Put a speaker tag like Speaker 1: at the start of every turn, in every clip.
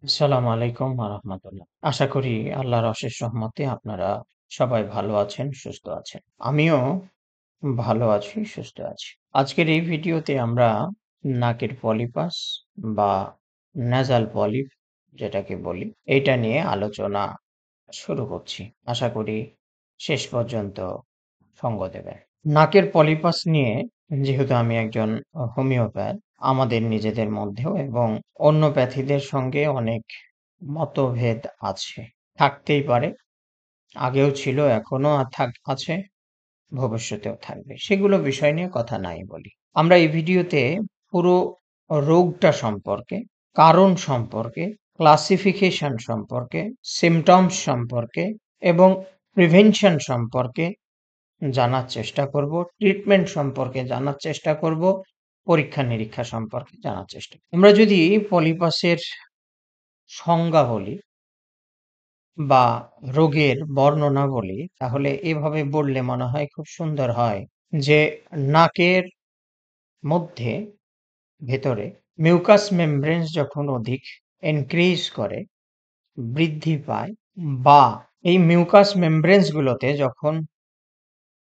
Speaker 1: আসসালামু আলাইকুম ওয়া রাহমাতুল্লাহ। আশা করি আল্লাহর অশেষ রহমতে আপনারা সবাই ভালো আছেন, সুস্থ আছেন। আমিও ভালো আছি, সুস্থ আছি। আজকের এই ভিডিওতে আমরা নাকের পলিপাস বা nasal polyp যেটাকে বলি, এইটা নিয়ে আলোচনা শুরু করছি। আশা করি শেষ পর্যন্ত সঙ্গ দেবেন। নাকের পলিপাস নিয়ে যেহেতু আমি একজন হোমিওপ্যাথ, আমাদের নিজেদের মধ্যেও এবং অন্য প্যাথিদের সঙ্গে অনেক মতভেদ আছে। থাকতেই পারে। আগেও ছিল, এখনো আছে, ভবিষ্যতেও থাকবে। সেগুলো বিষয় নিয়ে কথা নাই বলি। আমরা এই ভিডিওতে পুরো রোগটা সম্পর্কে, কারণ সম্পর্কে, ক্লাসিফিকেশন সম্পর্কে, সিম্পটমস সম্পর্কে এবং প্রিভেনশন সম্পর্কে জানার চেষ্টা করব, ট্রিটমেন্ট সম্পর্কে জানার চেষ্টা করব, পরীক্ষা-নিরীক্ষা সম্পর্কে জানার চেষ্টা করব। আমরা যদি পলিপাসের সংজ্ঞা বলি বা রোগের বর্ণনা বলি, তাহলে এভাবে বললে মনে হয় খুব সুন্দর হয় যে নাকের মধ্যে ভেতরে মিউকাস মেমব্রেনস যখন অধিক ইনক্রিজ করে, বৃদ্ধি পায় বা এই মিউকাস মেমব্রেনস গুলোতে যখন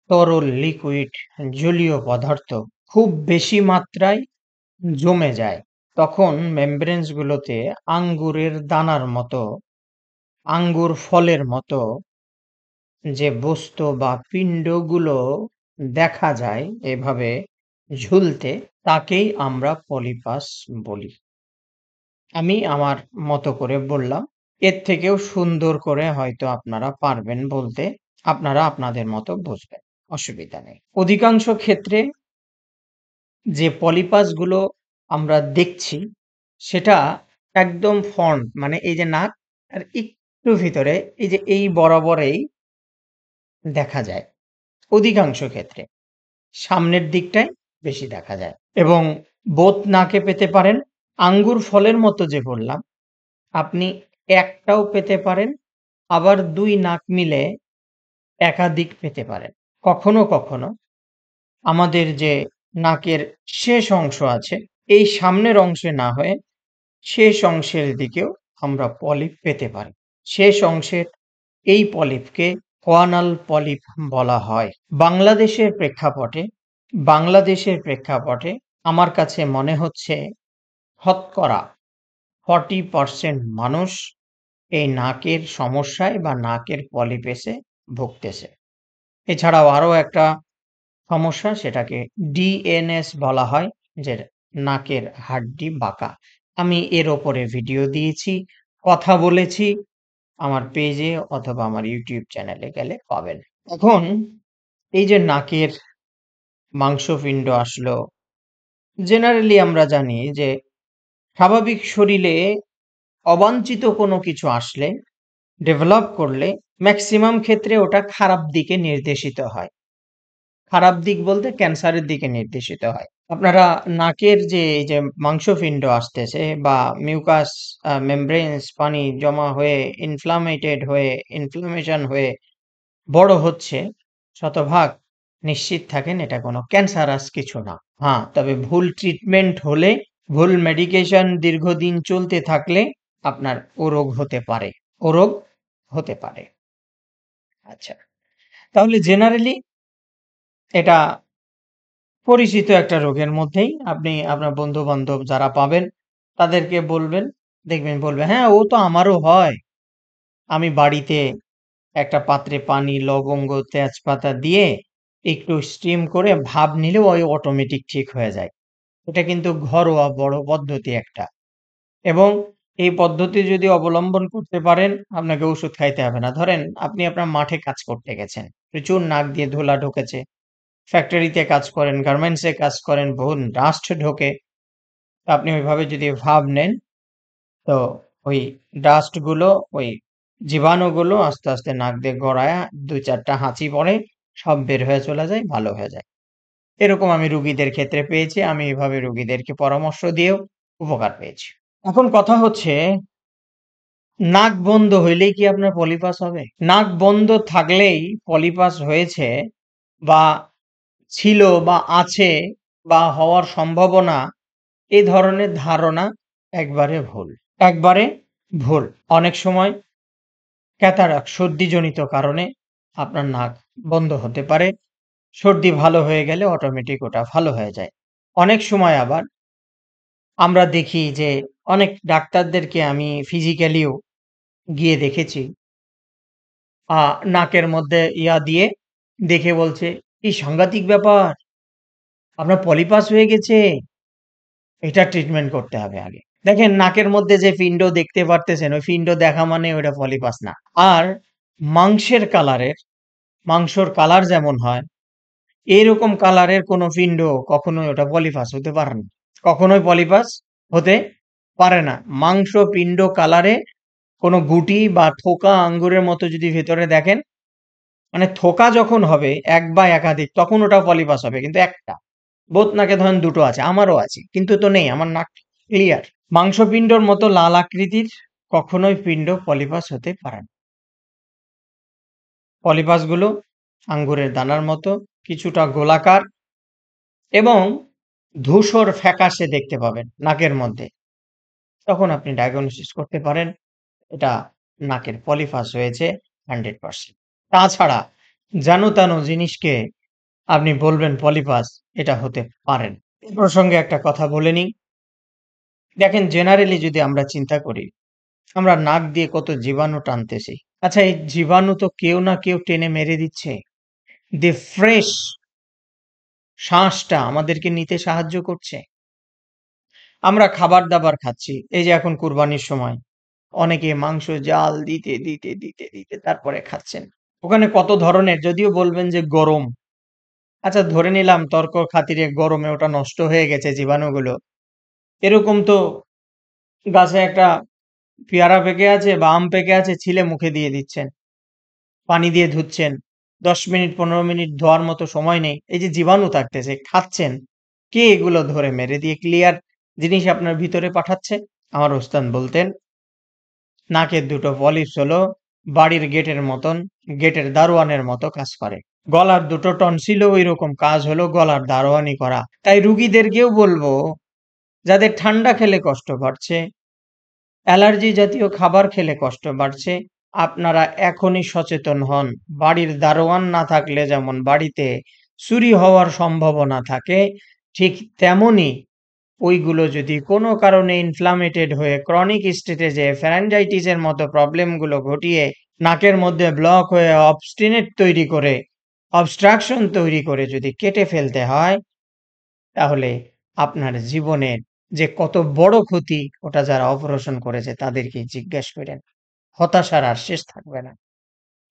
Speaker 1: তরল, লিকুইড, জলীয় পদার্থ খুব বেশি মাত্রায় জমে যায়, তখন মেমব্রেনস গুলোতে আঙ্গুরের দানার মতো, আঙ্গুর ফলের মতো যে বস্তু বা পিণ্ডগুলো দেখা যায় এভাবে ঝুলতে, তাকেই আমরা পলিপাস বলি। আমি আমার মতো করে বললাম। এর থেকেও সুন্দর করে হয়তো আপনারা পারবেন বলতে, আপনারা আপনাদের মতো বুঝবেন। অসুবিধা নেই। অধিকাংশ ক্ষেত্রে যে পলিপাসগুলো আমরা দেখছি, সেটা একদম ফ্রন্ট মানে এই যে নাক আর একটু ভিতরে এই যে এই বরাবরেই দেখা যায়। অধিকাংশ ক্ষেত্রে সামনের দিকটাই বেশি দেখা যায় এবং বোথ নাকে পেতে পারেন। আঙ্গুর ফলের মতো যে বললাম, আপনি একটাও পেতে পারেন, আবার ২ নাক মিলে একাধিক পেতে পারেন। কখনো, কখনো আমাদের যে নাকের শেষ অংশ আছে, এই সামনের অংশে না হয়ে শেষ অংশের দিকেও আমরা পলিপ পেতে পারি। শেষ অংশের এই পলিপকে কোয়ানাল পলিপ বলা হয়। বাংলাদেশের প্রেক্ষাপটে আমার কাছে মনে হচ্ছে শতকরা 40% মানুষ এই নাকের সমস্যায় বা নাকের পলিপেসে ভুগতেছে। এছাড়াও আরো একটা সমস্যা, সেটাকে ডিএনএস বলা হয়, যে নাকের হাড্ডি বাঁকা। আমি এর ওপরে ভিডিও দিয়েছি, কথা বলেছি, আমার পেজে অথবা আমার ইউটিউব চ্যানেলে গেলে পাবেন। এখন এই যে নাকের মাংসপিণ্ড আসলো, জেনারেলি আমরা জানি যে স্বাভাবিক শরীরে অবাঞ্ছিত কোনো কিছু আসলে, ডেভেলপ করলে ম্যাক্সিমাম ক্ষেত্রে ওটা খারাপ দিকে নির্দেশিত হয়। খারাপ দিক বলতে ক্যান্সারের দিকে নির্দেশিত হয়। আপনারা নাকের যে এই যে মাংসপিণ্ড আসতেছে বা মিউকাস মেমব্রেনস পানি জমা হয়ে ইনফ্লামেশন হয়ে বড় হচ্ছে, শতভাগ নিশ্চিত থাকেন এটা কোনো ক্যান্সারাস কিছু না। হ্যাঁ, তবে ভুল ট্রিটমেন্ট হলে, ভুল মেডিকেশন দীর্ঘদিন চলতে থাকলে আপনার ও রোগ হতে পারে। আচ্ছা, তাহলে জেনারেলি এটা পরিচিত একটা রোগের মধ্যেই। আপনি আপনার বন্ধু-বান্ধব যারা পাবেন তাদেরকে বলবেন, দেখবেন বলবে, "হ্যাঁ, ও তো আমারও হয়। আমি বাড়িতে একটা পাত্রে পানি, লবঙ্গ, তেজপাতা দিয়ে একটু স্টিম করে ভাপ নিলেও ওই অটোমেটিক ঠিক হয়ে যায়।" এটা কিন্তু ঘরোয়া বড় পদ্ধতি একটা এবং এই পদ্ধতি যদি অবলম্বন করতে পারেন, আপনাকে ওষুধ খাইতে হবে না। ধরেন আপনি আপনার মাঠে কাজ করতে গেছেন। প্রচুর নাক দিয়ে ধুলা ঢুকেছে। ফ্যাক্টরিতে কাজ করেন, গার্মেন্টস এ কাজ করেন, বহু ডাস্ট ঢোকে। আপনি ওইভাবে যদি ভাব নেন, তো ওই ডাস্ট গুলো, ওই জীবাণুগুলো আস্তে, আস্তে নাক দিয়ে গড়ায়া ২-৪ টা হাঁচি পড়ে, সব বের হয়ে চলে যায়, ভালো হয়ে যায়। এরকম আমি রুগীদের ক্ষেত্রে পেয়েছি। আমি এভাবে রুগীদেরকে পরামর্শ দিয়েও উপকার পেয়েছি। এখন কথা হচ্ছে, নাক বন্ধ হইলেই কি আপনার পলিপাস হবে? নাক বন্ধ থাকলেই পলিপাস হয়েছে বা ছিল বা আছে বা হওয়ার সম্ভাবনা, এ ধরনের ধারণা একবারে ভুল। একবারে ভুল। অনেক সময় ক্যাটারাক্ট সর্দিজনিত কারণে আপনার নাক বন্ধ হতে পারে। সর্দি ভালো হয়ে গেলে অটোমেটিক ওটা ভালো হয়ে যায়। অনেক সময় আবার আমরা দেখি যে অনেক ডাক্তারদেরকে আমি ফিজিক্যালিও গিয়ে দেখেছি, আ নাকের মধ্যে দিয়ে দেখে বলছে, "কি সাংঘাতিক ব্যাপার! আপনার পলিপাস হয়ে গেছে। এটা ট্রিটমেন্ট করতে হবে আগে।" দেখেন নাকের মধ্যে যে পিণ্ড দেখতে পারতেছেন, ওই পিণ্ড দেখা মানে ওটা পলিপাস না। আর মাংসের কালারের মাংসর কালার যেমন হয়, এইরকম কালারের কোনো পিণ্ড কখনোই ওটা পলিপাস হতে পারে না। কখনোই পলিপাস হতে পারে না। মাংস পিণ্ড কালারে কোনো গুটি বা থোকা আঙ্গুরের মতো যদি ভেতরে দেখেন, মানে থোকা যখন হবে ১ বা একাধিক তখন ওটা পলিপাস হবে। কিন্তু একটা। বোথ নাকে ধরেন ২ টো আছে। আমারও আছে। কিন্তু তো নেই। আমার নাক ক্লিয়ার। মাংসপিণ্ডর মতো লাল আকৃতির কখনোই পিণ্ড পলিপাস হতে পারে না। পলিপাসগুলো আঙ্গুরের দানার মতো, কিছুটা গোলাকার এবং ধূসর ফ্যাকাশে দেখতে পাবেন নাকের মধ্যে। তখন আপনি ডায়াগনোসিস করতে পারেন এটা নাকের পলিপাস হয়েছে 100%। তাছাড়া যেন-তেন জিনিসকে আপনি বলবেন পলিপাস, এটা হতে পারে না। এ প্রসঙ্গে একটা কথা বলে নিই। দেখেন জেনারেলি যদি আমরা চিন্তা করি, আমরা নাক দিয়ে কত জীবাণু টানতেছি। আচ্ছা এই জীবাণু তো কেউ না কেউ টেনে মেরে দিচ্ছে। দি ফ্রেশ শ্বাসটা আমাদেরকে নিতে সাহায্য করছে। আমরা খাবার-দাবার খাচ্ছি। এই যে এখন কুরবানির সময় অনেকে মাংস জাল দিতে তারপরে খাচ্ছেন। ওখানে কত ধরনের যদিও বলবেন যে গরম। আচ্ছা ধরে নিলাম তর্ক খাতিরে গরমে ওটা নষ্ট হয়ে গেছে জীবাণুগুলো। এরকম তো গাছে একটা পেয়ারা পেকে আছে বা আম পেকে আছে ছিলে মুখে দিয়ে দিচ্ছেন। পানি দিয়ে ধুচ্ছেন। ১০ মিনিট ১৫ মিনিট ধোয়ার মতো সময় নেই। এই যে জীবাণু থাকতেছে, খাচ্ছেন। কে এগুলো ধরে মেরে দিয়ে ক্লিয়ার জিনিস আপনার ভিতরে পাঠাচ্ছে? আমার ওস্তাদ বলতেন, নাকের ২ টো পলিপস হলো বাড়ির গেটের মতন, গেটের দারোয়ানের মতো কাজ করে। গলার ২ টো টনসিলও ঐরকম কাজ হলো গলার দারোয়ানি করা। তাই রুগীদেরকেও বলব, যাদের ঠান্ডা খেলে কষ্ট বাড়ছে, অ্যালার্জি জাতীয় খাবার খেলে কষ্ট বাড়ছে, আপনারা এখনই সচেতন হন। বাড়ির দারোয়ান না থাকলে যেমন বাড়িতে চুরি হওয়ার সম্ভাবনা থাকে, ঠিক তেমনি ওইগুলো যদি কোনো কারণে ইনফ্লামেটেড হয়ে ক্রনিক স্টেটে যেয়ে ফ্যারানজাইটিসের মতো প্রবলেমগুলো ঘটিয়ে নাকের মধ্যে ব্লক হয়ে অবস্ট্রাকশন তৈরি করে যদি কেটে ফেলতে হয়, তাহলে আপনার জীবনের যে কত বড় ক্ষতি ওটা যারা অপারেশন করেছে তাদেরকেই জিজ্ঞেস করেন। হতাশার আর শেষ থাকবে না।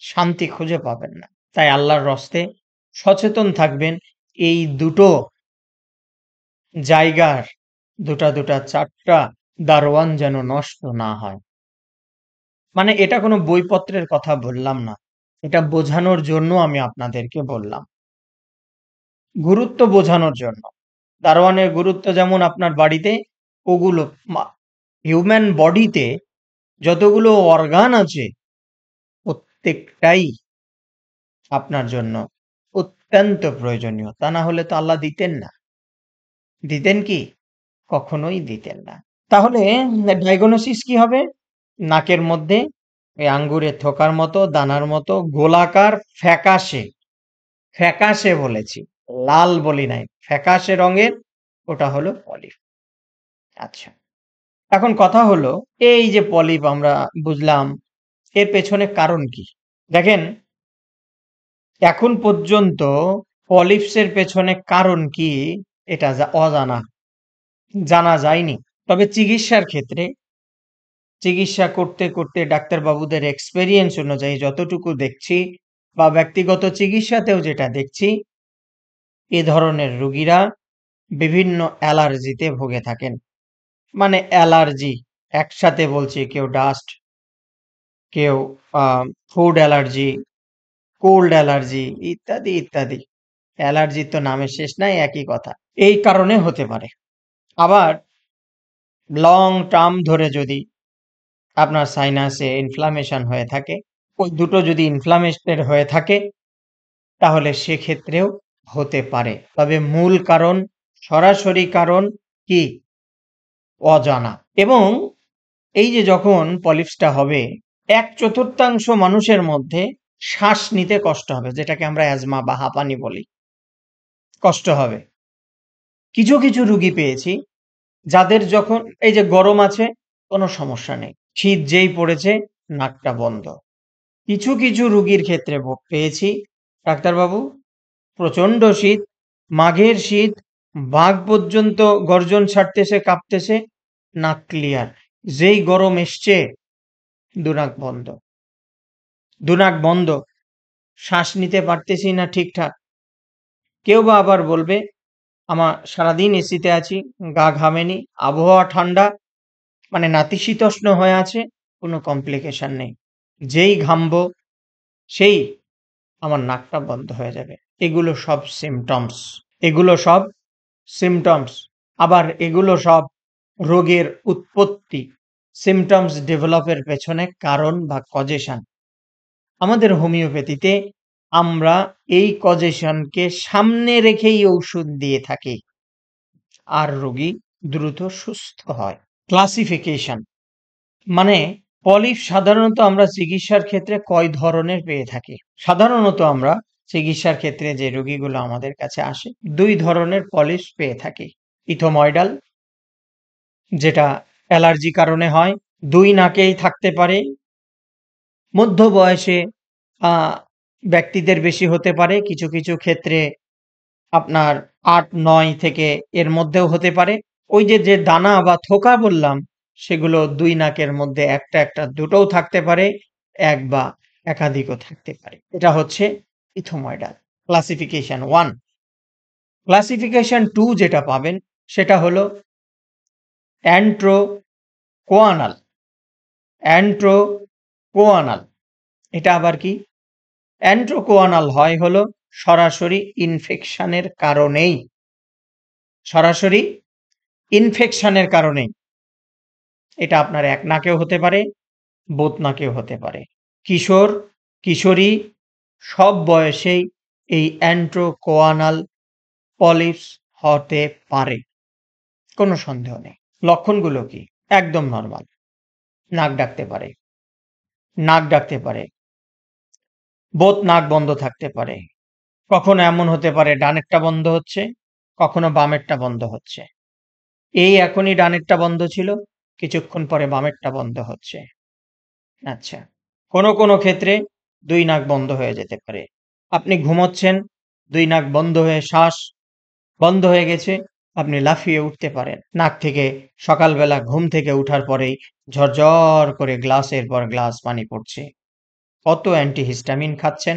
Speaker 1: শান্তি খুঁজে পাবেন না। তাই আল্লাহর হস্তে সচেতন থাকবেন। এই দুটো জায়গার ২টা ৪টা দারোয়ান যেন নষ্ট না হয়। মানে এটা কোনো বইপত্রের কথা বললাম না। এটা বোঝানোর জন্য আমি আপনাদেরকে বললাম। গুরুত্ব বোঝানোর জন্য। দারোয়ানের গুরুত্ব যেমন আপনার বাড়িতে, ওগুলো হিউম্যান বডিতে যতগুলো অর্গান আছে প্রত্যেকটাই আপনার জন্য অত্যন্ত প্রয়োজনীয়। তা না হলে তো আল্লাহ দিতেন না। দিতেন কি? কখনোই দিতেন না। তাহলে ডায়াগনোসিস কি হবে? নাকের মধ্যে এই আঙ্গুরের থোকার মতো, দানার মতো গোলাকার ফ্যাকাশে বলেছি। লাল বলি নাই। ফ্যাকাশে রঙের ওটা হলো পলিপ। আচ্ছা। এখন কথা হলো এই যে পলিপ আমরা বুঝলাম, এর পেছনে কারণ কি? দেখেন এখন পর্যন্ত পলিপস এর পেছনে কারণ কি এটা অজানা, জানা যায়নি। তবে চিকিৎসা করতে ডাক্তারবাবুদের এক্সপেরিয়েন্স অনুযায়ী যতটুকু দেখছি বা ব্যক্তিগত চিকিৎসাতেও যেটা দেখছি, এ ধরনের রোগীরা বিভিন্ন অ্যালার্জিতে ভুগে থাকেন। মানে অ্যালার্জি একসাথে বলছি, কেউ ডাস্ট, কেউ আ ফুড অ্যালার্জি, কোল্ড অ্যালার্জি ইত্যাদি। অ্যালার্জির তো নামের শেষ নাই, একই কথা। এই কারণে হতে পারে। আবার লং টার্ম ধরে যদি আপনার সাইনাসে ইনফ্লামেশন হয়ে থাকে, ওই দুটো যদি ইনফ্লামেটেড হয়ে থাকে তাহলে সেক্ষেত্রেও হতে পারে। তবে মূল কারণ, সরাসরি কারণ কি? অজানা। এবং এই যে যখন পলিপসটা হবে 1/4 মানুষের মধ্যে শ্বাস নিতে কষ্ট হবে, যেটাকে আমরা অ্যাজমা বা হাঁপানি বলি, কষ্ট হবে। কিছু কিছু রুগী পেয়েছি যাদের যখন এই যে গরম আছে কোনো সমস্যা নেই, শীত যেই পড়েছে নাকটা বন্ধ। কিছু কিছু রুগীর ক্ষেত্রে পেয়েছি, ডাক্তারবাবু প্রচণ্ড শীত, মাঘের শীত, বাঘ পর্যন্ত গর্জন ছাড়তেছে, কাঁপতেছে, নাক ক্লিয়ার, যেই গরম এসছে দুনাক বন্ধ, দুনাক বন্ধ, শ্বাস নিতে পারতেছি না ঠিকঠাক। কেউ বা আবার বলবে আমার সারাদিন এসিতে আছি, গা ঘামেনি, আবহাওয়া ঠান্ডা, মানে নাতিশীতোষ্ণ হয়ে আছে, কোনো কমপ্লিকেশন নেই, যেই ঘামবো সেই আমার নাকটা বন্ধ হয়ে যাবে। এগুলো সব সিমটমস, এগুলো সব সিমটমস। আবার এগুলো সব রোগের উৎপত্তি, সিমটমস ডেভেলপের পেছনে কারণ বা কজেশন। আমাদের হোমিওপ্যাথিতে আমরা এই কজেশনকে সামনে রেখেই ঔষধ দিয়ে থাকি, আর রোগী দ্রুত সুস্থ হয়। ক্লাসিফিকেশন মানে পলিপস সাধারণত আমরা চিকিৎসার ক্ষেত্রে কয় ধরনের পেয়ে থাকি। সাধারণত আমরা চিকিৎসার ক্ষেত্রে যে রোগীগুলো আমাদের কাছে আসে 2 ধরনের পলিপস পেয়ে থাকি। ইথোময়েডাল, যেটা অ্যালার্জি কারণে হয়, 2 নাকেই থাকতে পারে, মধ্য বয়সে ব্যক্তিদের বেশি হতে পারে, কিছু কিছু ক্ষেত্রে আপনার 8-9 থেকে এর মধ্যেও হতে পারে। ওই যে যে দানা বা থোকা বললাম সেগুলো 2 নাকের মধ্যে একটা একটা দুটোও থাকতে পারে, এক বা একাধিকও থাকতে পারে। এটা হচ্ছে ইথোময়েডাল ক্লাসিফিকেশন 1। ক্লাসিফিকেশন 2 যেটা পাবেন সেটা হলো অ্যান্ট্রোকোয়ানাল। অ্যান্ট্রোকোয়ানাল এটা আবার কি? অ্যান্ট্রোকোয়ানাল হয় হলো সরাসরি ইনফেকশনের কারণেই, সরাসরি ইনফেকশনের কারণেই। এটা আপনার এক নাকেও হতে পারে, বোত নাকেও হতে পারে। কিশোর, কিশোরী সব বয়সেই এই অ্যান্ট্রোকোয়ানাল পলিপস হতে পারে, কোনো সন্দেহ নেই। লক্ষণগুলো কি? একদম নরমাল। নাক ডাকতে পারে, নাক ডাকতে পারে, বোত নাক বন্ধ থাকতে পারে। কখনো এমন হতে পারে ডানেরটা বন্ধ হচ্ছে, কখনো বামেরটা বন্ধ হচ্ছে। এই এখনই ডানেরটা বন্ধ ছিল, কিছুক্ষণ পরে বামেরটা বন্ধ হচ্ছে। আচ্ছা, কোনো কোনো ক্ষেত্রে 2 নাক বন্ধ হয়ে যেতে পারে। আপনি ঘুমোচ্ছেন, 2 নাক বন্ধ হয়ে শ্বাস বন্ধ হয়ে গেছে, আপনি লাফিয়ে উঠতে পারেন। নাক থেকে সকালবেলা ঘুম থেকে উঠার পরেই ঝরঝর করে গ্লাসের পর গ্লাস পানি পড়ছে। কত অ্যান্টিহিস্টামিন খাচ্ছেন,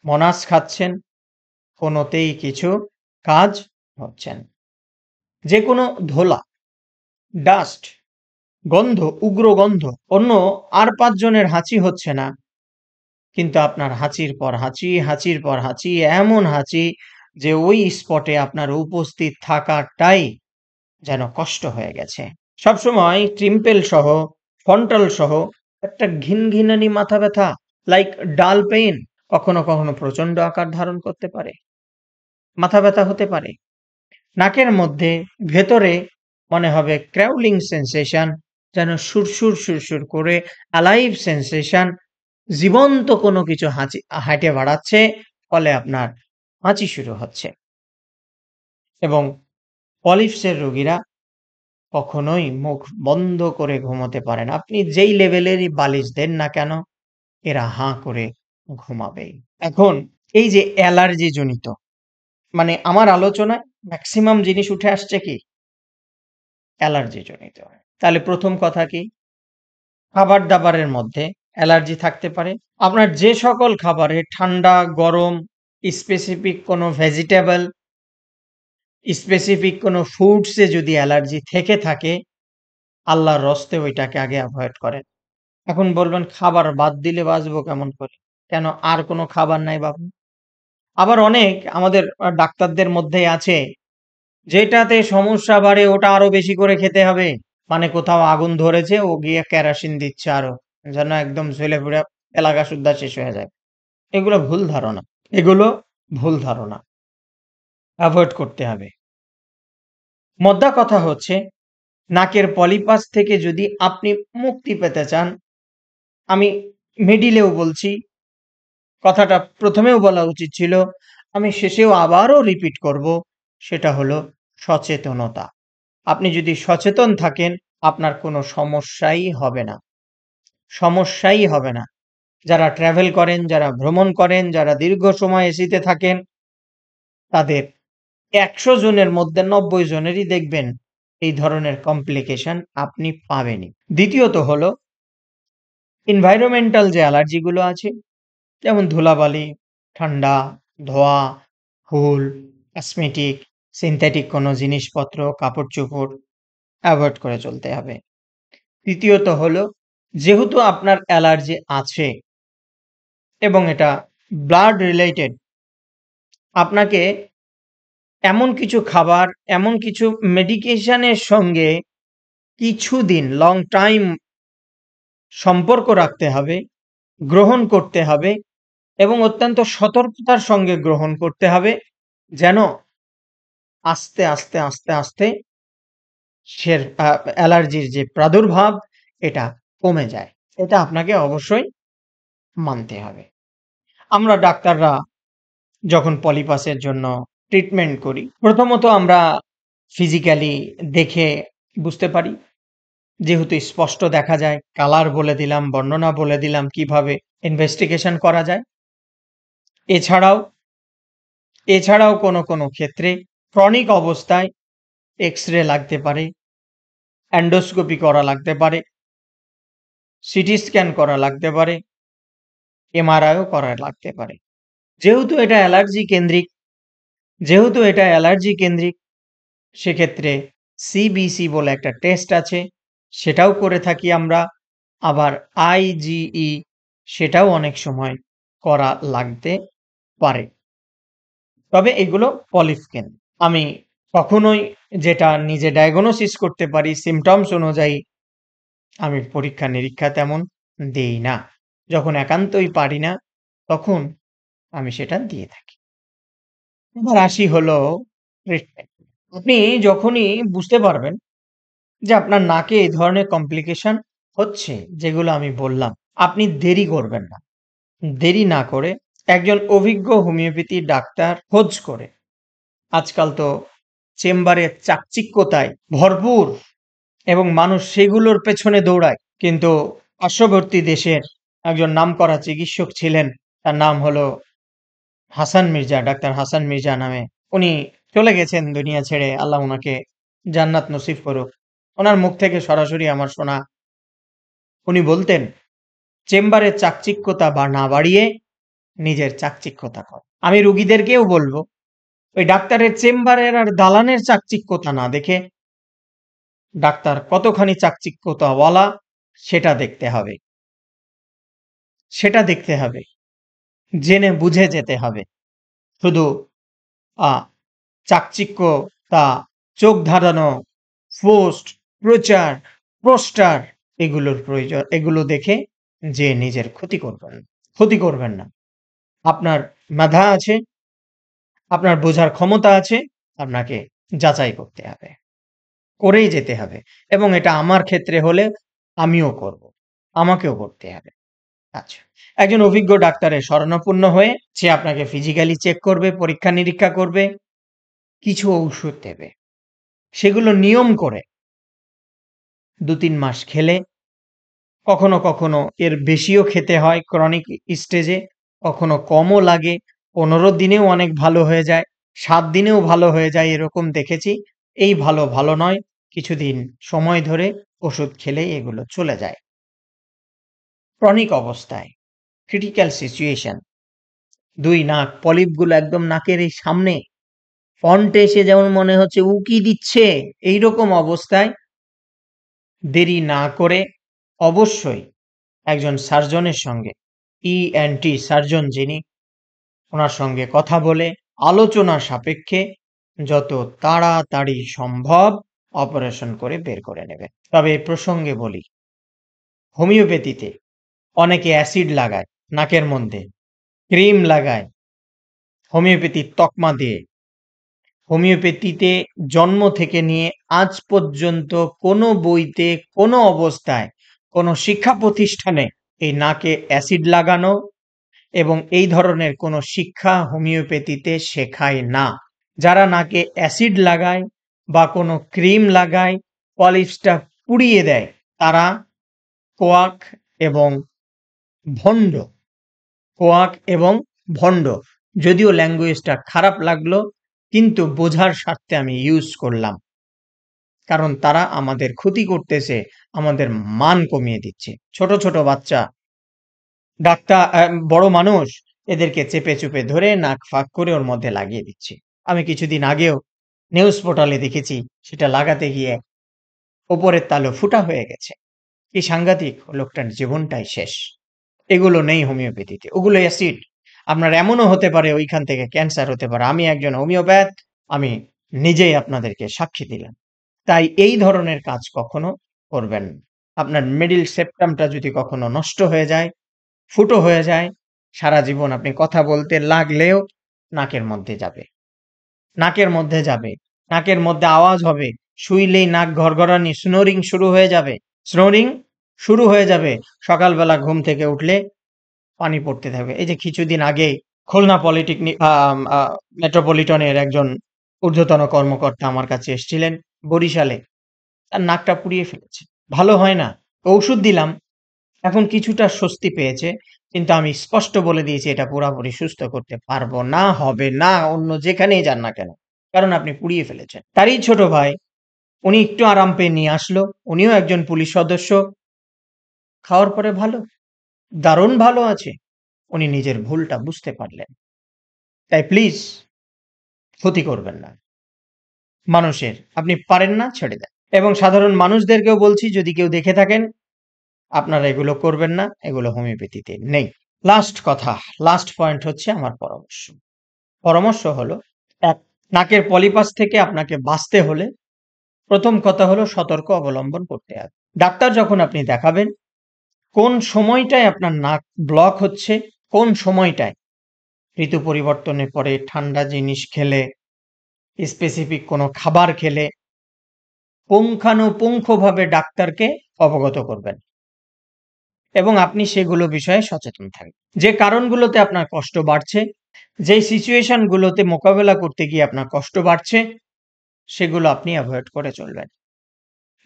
Speaker 1: মনাস খাচ্ছেন, কোনোতেই কিছু কাজ হচ্ছে না। যে কোনো ধোলা, ডাস্ট, গন্ধ, উগ্র গন্ধ, অন্য আর 5 জনের হাঁচি হচ্ছে না, কিন্তু আপনার হাঁচির পর হাঁচি, হাঁচির পর হাঁচি, এমন হাঁচি যে ওই স্পটে আপনার উপস্থিত থাকাটাই যেন কষ্ট হয়ে গেছে। সবসময় ট্রিম্পেল সহ, ফন্টাল সহ একটা ঘিনঘিনানি মাথা ব্যথা, লাইক ডাল পেইন, কখনো কখনো প্রচণ্ড আকার ধারণ করতে পারে, মাথা ব্যথা হতে পারে। নাকের মধ্যে ভেতরে মনে হবে ক্র্যাউলিং সেন্সেশন, যেন সুরসুর সুরসুর করে অ্যালাইভ সেন্সেশন, জীবন্ত কোনো কিছু হাঁটে বেড়াচ্ছে, ফলে আপনার হাঁচি শুরু হচ্ছে। এবং পলিপসের রোগীরা কখনোই মুখ বন্ধ করে ঘুমোতে পারে না। আপনি যেই লেভেলেরই বালিশ দেন না কেন, এরা হাঁ করে ঘুমাবেই। এখন এই যে অ্যালার্জি জনিত, মানে আমার আলোচনায় ম্যাক্সিমাম জিনিস উঠে আসছে কি? অ্যালার্জি জনিত। তাহলে প্রথম কথা কি? খাবার-দাবারের মধ্যে অ্যালার্জি থাকতে পারে। আপনার যে সকল খাবারে ঠান্ডা, গরম, স্পেসিফিক কোনো ভেজিটেবল, স্পেসিফিক কোনো ফুডসে যদি অ্যালার্জি থেকে থাকে, আল্লাহর হস্তে ওইটাকে আগে এভয়েড করেন। এখন বলবেন খাবার বাদ দিলে বাঁচবো কেমন করে? কেন আর কোনো খাবার নাই বাবু? আবার অনেক আমাদের ডাক্তারদের মধ্যেই আছে, যেটাতে সমস্যা বাড়ে ওটা আরো বেশি করে খেতে হবে। মানে কোথাও আগুন ধরেছে, ও গিয়ে কেরোসিন দিচ্ছে আরো, যেন একদম জ্বলে পুড়ে এলাকা সুদ্ধা শেষ হয়ে যায়। এগুলো ভুল ধারণা। এগুলো ভুল ধারণা। এভয়েড করতে হবে। মোদ্দা কথা হচ্ছে নাকের পলিপাস থেকে যদি আপনি মুক্তি পেতে চান, আমি মিডিলেও বলছি, কথাটা প্রথমেও বলা উচিত ছিল, আমি শেষেও আবারও রিপিট করব, সেটা হলো সচেতনতা। আপনি যদি সচেতন থাকেন, আপনার কোনো সমস্যাই হবে না। সমস্যাই হবে না। যারা ট্রাভেল করেন, যারা ভ্রমণ করেন, যারা দীর্ঘ সময় এসিতে থাকেন, তাদের ১০০ জনের মধ্যে ৯০ জনেরই দেখবেন এই ধরনের কমপ্লিকেশন আপনি পাবেনই। দ্বিতীয়ত হলো এনভায়রনমেন্টাল যে অ্যালার্জিগুলো আছে, যেমন ধুলাবালি, ঠান্ডা, ধোঁয়া, হুল, কসমেটিক, সিনথেটিক কোনো জিনিসপত্র, কাপড়-চোপড় এভয়েড করে চলতে হবে। তৃতীয়ত হলো, যেহেতু আপনার অ্যালার্জি আছে এবং এটা ব্লাড রিলেটেড, আপনাকে এমন কিছু খাবার, এমন কিছু মেডিকেশনের সঙ্গে কিছুদিন লং টাইম সম্পর্ক রাখতে হবে, গ্রহণ করতে হবে এবং অত্যন্ত সতর্কতার সঙ্গে গ্রহণ করতে হবে, যেন আস্তে, আস্তে, আস্তে, আস্তে সের অ্যালার্জির যে প্রাদুর্ভাব এটা কমে যায়। এটা আপনাকে অবশ্যই মানতে হবে। আমরা ডাক্তাররা যখন পলিপাসের জন্য ট্রিটমেন্ট করি, প্রথমত আমরা ফিজিক্যালি দেখে বুঝতে পারি। যেহেতু স্পষ্ট দেখা যায়, কালার বলে দিলাম, বর্ণনা বলে দিলাম কিভাবে ইনভেস্টিগেশন করা যায়। এছাড়াও কোনো ক্ষেত্রে ক্রনিক অবস্থায় এক্স-রে লাগতে পারে, এন্ডোস্কোপি করা লাগতে পারে, সিটি স্ক্যান করা লাগতে পারে, এমআরআইও করা লাগতে পারে। যেহেতু এটা অ্যালার্জি কেন্দ্রিক, সেক্ষেত্রে সিবিসি বলে একটা টেস্ট আছে, সেটাও করে থাকি আমরা। আবার আইজিই, সেটাও অনেক সময় করা লাগতে পারে। তবে এগুলো পলিফকেন। আমি কখনোই যেটা নিজে ডায়াগনোসিস করতে পারি সিম্পটমস অনুযায়ী, আমি পরীক্ষা-নিরীক্ষা তেমন দেই না। যখন একান্তই পারি না, তখন আমি সেটা দিয়ে থাকি। এবার আসি হলো ট্রিটমেন্ট। আপনি যখনই বুঝতে পারবেন যে আপনার নাকে এই ধরনের কমপ্লিকেশন হচ্ছে, যেগুলো আমি বললাম, আপনি দেরি করবেন না। দেরি না করে একজন অভিজ্ঞ হোমিওপ্যাথি ডাক্তার খোঁজ করে, আজকাল তো চেম্বারে চাকচিক্যতায় ভরপুর এবং মানুষ সেগুলোর পেছনে দৌড়ায়। কিন্তু পার্শ্ববর্তী দেশের একজন নামকরা চিকিৎসক ছিলেন, তার নাম হলো হাসান মির্জা, ডাক্তার হাসান মির্জা নামে। উনি চলে গেছেন দুনিয়া ছেড়ে, আল্লাহ উনাকে জান্নাত নসিব করুক। ওনার মুখ থেকে সরাসরি আমার শোনা, উনি বলতেন, চেম্বারে চাকচিক্যতা না বাড়িয়ে নিজের চাকচিক্যতা কর। আমি রুগীদেরকেও বলবো, ওই ডাক্তারের চেম্বারের আর দালানের চাকচিক্যতা না দেখে ডাক্তার কতখানি চাকচিক্যতাওয়ালা সেটা দেখতে হবে। সেটা দেখতে হবে, জেনে বুঝে যেতে হবে। শুধু আ চাকচিক্যতা, চোখ ধাঁধানো, পোস্ট, প্রচার, পোস্টার, এগুলো দেখে যে নিজের ক্ষতি করবেন না। আপনার মেধা আছে, আপনার বোঝার ক্ষমতা আছে, আপনাকে যাচাই করতে হবে। করেই যেতে হবে এবং এটা আমার ক্ষেত্রে হলে আমিও করব। আমাকেও করতে হবে। আচ্ছা। একজন অভিজ্ঞ ডাক্তারের শরণাপন্ন হয়ে সে আপনাকে ফিজিক্যালি চেক করবে, পরীক্ষা-নিরীক্ষা করবে, কিছু ঔষধ দেবে। সেগুলো নিয়ম করে ২-৩ মাস খেলে, কখনো এর বেশিও খেতে হয় ক্রনিক স্টেজে, কখনো কমও লাগে, ১৫ দিনেও অনেক ভালো হয়ে যায়, ৭ দিনেও ভালো হয়ে যায়, এরকম দেখেছি। এই ভালো নয়, কিছুদিন সময় ধরে ওষুধ খেলেই এগুলো চলে যায়। ক্রনিক অবস্থায়, ক্রিটিক্যাল সিচুয়েশন, ২ নাক, পলিপগুলো একদম নাকের এই সামনে, ফন্টে এসে যেমন মনে হচ্ছে উকি দিচ্ছে, এইরকম অবস্থায় দেরি না করে অবশ্যই একজন সার্জনের সঙ্গে, ইএনটি সার্জন যিনি, ওনার সঙ্গে কথা বলে আলোচনা সাপেক্ষে যত তাড়াতাড়ি সম্ভব অপারেশন করে বের করে নেবেন। তবে এ প্রসঙ্গে বলি, হোমিওপ্যাথিতে অনেকে অ্যাসিড লাগায় নাকের মধ্যে, ক্রিম লাগায় হোমিওপ্যাথির তকমা দিয়ে। হোমিওপ্যাথিতে জন্ম থেকে নিয়ে আজ পর্যন্ত কোনো বইতে, কোনো অবস্থায়, কোনো শিক্ষা প্রতিষ্ঠানে এই নাকে অ্যাসিড লাগানো এবং এই ধরনের কোনো শিক্ষা হোমিওপ্যাথিতে শেখায় না। যারা নাকে অ্যাসিড লাগায় বা কোনো ক্রিম লাগায়, পলিপসটা পুড়িয়ে দেয়, তারা কোয়াক এবং ভণ্ড। কোয়াক এবং ভণ্ড। যদিও ল্যাঙ্গুয়েজটা খারাপ লাগলো, কিন্তু বোঝার স্বার্থে আমি ইউজ করলাম। কারণ তারা আমাদের ক্ষতি করতেছে, আমাদের মান কমিয়ে দিচ্ছে। ছোট, ছোট বাচ্চা, বড় মানুষ এদেরকে চেপে চুপে ধরে নাক ফাঁক করে ওর মধ্যে লাগিয়ে দিচ্ছে। আমি কিছুদিন আগেও নিউজ পোর্টালে দেখেছি, সেটা লাগাতে গিয়ে ওপরের তালু ফুটা হয়ে গেছে। কি সাংঘাতিক! লোকটার জীবনটাই শেষ। এগুলো নেই হোমিওপ্যাথিতে, ওগুলো অ্যাসিড। আপনার এমনও হতে পারে ওইখান থেকে ক্যান্সার হতে পারে। আমি একজন হোমিওপ্যাথ, আমি নিজেই আপনাদেরকে সাক্ষী দিলাম। তাই এই ধরনের কাজ কখনো করবেন না। আপনার মিডল সেপ্টামটা যদি কখনো নষ্ট হয়ে যায়, ফুটো হয়ে যায়, সারা জীবন আপনি কথা বলতে লাগলেও নাকের মধ্যে যাবে। নাকের মধ্যে যাবে। নাকের মধ্যে আওয়াজ হবে। শুইলেই নাক গড়গড়ানি, স্নোরিং শুরু হয়ে যাবে। স্নোরিং শুরু হয়ে যাবে। সকালবেলা ঘুম থেকে উঠলে পানি পড়তে থাকবে। এই যে কিছুদিন আগে খুলনা মেট্রোপলিটনের একজন ঊর্ধ্বতন কর্মকর্তা আমার কাছে এসেছিলেন বরিশালে। তার নাকটা পুড়িয়ে ফেলেছে। ভালো হয় না। ঔষুধ দিলাম। এখন কিছুটা স্বস্তি পেয়েছে। কিন্তু আমি স্পষ্ট বলে দিয়েছি এটা পুরাপুরি সুস্থ করতে পারবো না, হবে না, অন্য যেখানেই যান না কেন। কারণ আপনি পুড়িয়ে ফেলেছেন। তারই ছোট ভাই, উনি একটু আরাম পেয়ে নিয়ে আসলো। উনিও একজন পুলিশ সদস্য। খাওয়ার পরে ভালো, দারুণ ভালো আছে। উনি নিজের ভুলটা বুঝতে পারলেন। তাই প্লিজ ক্ষতি করবেন না মানুষের। আপনি পারেন না, ছেড়ে দেন। এবং সাধারণ মানুষদেরকেও বলছি, যদি কেউ দেখে থাকেন, আপনারা এগুলো করবেন না। এগুলো হোমিওপ্যাথিতে নেই। লাস্ট কথা, লাস্ট পয়েন্ট হচ্ছে আমার পরামর্শ। পরামর্শ হলো, ১, নাকের পলিপাস থেকে আপনাকে বাঁচতে হলে প্রথম কথা হলো সতর্ক অবলম্বন করতে হবে। ডাক্তার যখন আপনি দেখাবেন, কোন সময়টায় আপনার নাক ব্লক হচ্ছে, কোন সময়টায়, ঋতু পরিবর্তনের পরে, ঠান্ডা জিনিস খেলে, স্পেসিফিক কোনো খাবার খেলে, পুঙ্খানুপুঙ্খভাবে ডাক্তারকে অবগত করবেন এবং আপনি সেগুলো বিষয়ে সচেতন থাকবেন। যে কারণগুলোতে আপনার কষ্ট বাড়ছে, যেই সিচুয়েশন গুলোতে মোকাবেলা করতে গিয়ে আপনার কষ্ট বাড়ছে, সেগুলো আপনি অ্যাভয়েড করে চলবেন।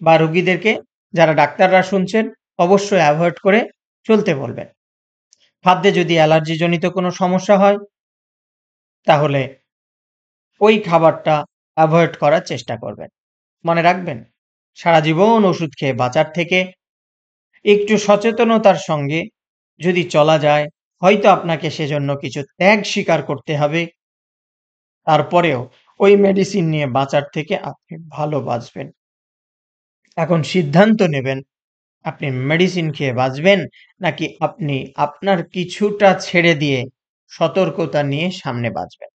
Speaker 1: বা রোগীদেরকে, যারা ডাক্তাররা শুনছেন, অবশ্যই অ্যাভয়েড করে চলতে বলবেন। খাদ্যে যদি অ্যালার্জি জনিত কোনো সমস্যা হয়, তাহলে ওই খাবারটা অ্যাভয়েড করার চেষ্টা করবেন। মনে রাখবেন, সারা জীবন ওষুধ খেয়ে বাঁচার থেকে একটু সচেতনতার সঙ্গে যদি চলা যায়, হয়তো আপনাকে সেজন্য কিছু ত্যাগ স্বীকার করতে হবে। তারপরেও ওই মেডিসিন নিয়ে বাঁচার থেকে আপনি ভালো বাঁচবেন। এখন সিদ্ধান্ত নেবেন, আপনি মেডিসিন খেয়ে বাঁচবেন, নাকি আপনি আপনার কিছুটা ছেড়ে দিয়ে সতর্কতা নিয়ে সামনে বাঁচবেন।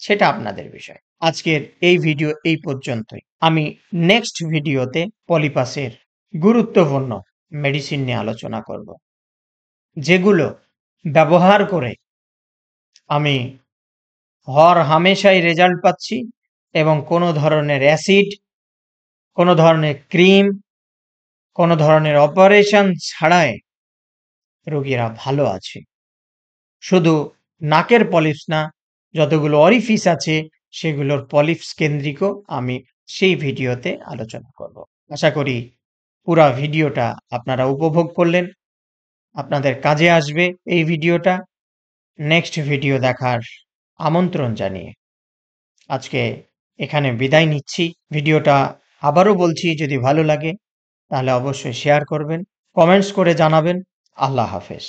Speaker 1: সেটা আপনাদের বিষয়। আজকের এই ভিডিও এই পর্যন্তই। আমি নেক্সট ভিডিওতে পলিপাসের গুরুত্বপূর্ণ মেডিসিন নিয়ে আলোচনা করব, যেগুলো ব্যবহার করে আমি হামেশাই রেজাল্ট পাচ্ছি এবং কোনো ধরনের অ্যাসিড, কোনো ধরনের ক্রিম, কোনো ধরনের অপারেশন ছাড়াই রোগীরা ভালো আছে। শুধু নাকের পলিপস না, যতগুলো অরিফিস আছে সেগুলোর পলিপস কেন্দ্রিকও আমি সেই ভিডিওতে আলোচনা করব। আশা করি পুরা ভিডিওটা আপনারা উপভোগ করলেন। আপনাদের কাজে আসবে এই ভিডিওটা। নেক্সট ভিডিও দেখার আমন্ত্রণ জানিয়ে আজকে এখানে বিদায় নিচ্ছি। ভিডিওটা আবারও বলছি, যদি ভালো লাগে তাহলে অবশ্যই শেয়ার করবেন, কমেন্টস করে জানাবেন। আল্লাহ হাফেজ।